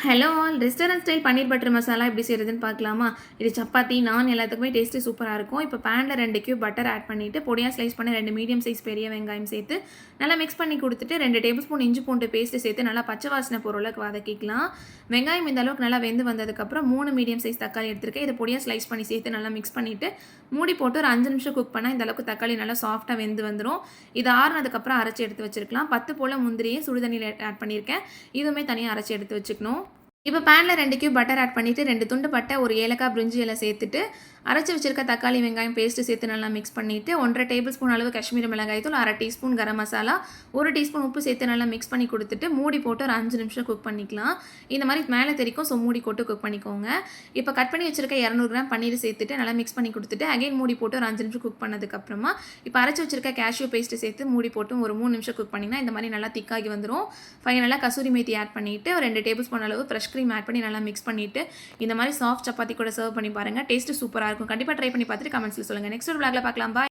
Hello all restaurant style பன்னீர் butter masala எப்படி செய்கிறதுன்னு பார்க்கலாமா? இது சப்பாத்தி, நான் எல்லாத்துக்குமே டேஸ்ட்டு சூப்பராக இருக்கும். இப்போ பேனில் 2 கியூப் பட்டர் ஆட் பண்ணிவிட்டு பொடியாக ஸ்லைஸ் பண்ணி 2 மீடியம் சைஸ் பெரிய வெங்காயம் சேர்த்து நல்லா மிக்ஸ் பண்ணி கொடுத்துட்டு 2 டேபிள் ஸ்பூன் இஞ்சி பூண்டு பேஸ்ட்டு சேர்த்து நல்லா பச்சை வாசனை போகிற அளவுக்கு வதக்கிக்கலாம். வெங்காயம் இந்த அளவுக்கு நல்லா வெந்து வந்ததுக்கப்புறம் 3 மீடியம் சைஸ் தக்காளி எடுத்துருக்கேன். இதை பொடியாக ஸ்லைஸ் பண்ணி சேர்த்து நல்லா மிக்ஸ் பண்ணிவிட்டு மூடி போட்டு ஒரு 5 நிமிஷம் குக் பண்ணால் இந்த அளவுக்கு தக்காளி நல்லா சாஃப்ட்டாக வெந்து வந்துடும். இது ஆறுனதுக்கப்புறம் அரைச்சி எடுத்து வச்சிருக்கலாம். 10 போல் முந்திரியை சுடுதண்ணியில் ஆட் பண்ணியிருக்கேன். இதுவுமே தனியாக அரைச்சி எடுத்து வச்சுக்கணும். இப்போ பேனில் 2 கியூப் பட்டர் ஆட் பண்ணிவிட்டு 2 துண்டு பட்டை, ஒரு ஏலக்காய், பிரிஞ்சி இலை சேர்த்துட்டு அரைச்சி வச்சிருக்க தக்காளி வெங்காயம் பேஸ்ட்டு சேர்த்து நல்லா மிக்ஸ் பண்ணிவிட்டு 1.5 டேபிள் ஸ்பூன் அளவு காஷ்மீரி மிளகாய் தூள், 1/2 டீஸ்பூன் கரம் மசாலா, 1 டீஸ்பூன் உப்பு சேர்த்து நல்லா மிக்ஸ் பண்ணி கொடுத்துட்டு மூடி போட்டு ஒரு 5 நிமிஷம் குக் பண்ணிக்கலாம். இந்த மாதிரி மேலே தெரிக்கும், ஸோ மூடி போட்டு குக் பண்ணிக்கோங்க. இப்போ கட் பண்ணி வச்சிருக்க 200 கிராம் பன்னீர் சேர்த்துட்டு நல்லா மிக்ஸ் பண்ணி கொடுத்துட்டு அகைன் மூடி போட்டு ஒரு 5 நிமிஷம் குக் பண்ணதுக்கப்புறமா இப்போ அரைச்சி வச்சிருக்க கேஷ்யூ பேஸ்ட்டு சேர்த்து மூடி போட்டு ஒரு 3 நிமிஷம் குக் பண்ணிங்கன்னா இந்த மாதிரி நல்லா திக்காகி வந்துடும். ஃபைனலாக கசூரி மேத்தி ஆட் பண்ணிவிட்டு ஒரு 2 டேபிள் ஸ்பூன் அளவு ஃப்ரெஷ் க்ரீம் ஆட் பண்ணி நல்லா மிக்ஸ் பண்ணிவிட்டு இந்த மாதிரி சாஃப்ட் சப்பாத்தி கூட சர்வ் பண்ணி பாருங்கள். டேஸ்ட்டு சூப்பராக இருக்கும். கண்டிப்பாக ட்ரை பண்ணி பார்த்துட்டு கமெண்ட்ஸில் சொல்லுங்கள். நெக்ஸ்ட் ஒரு vlogல பார்க்கலாம். பாய்.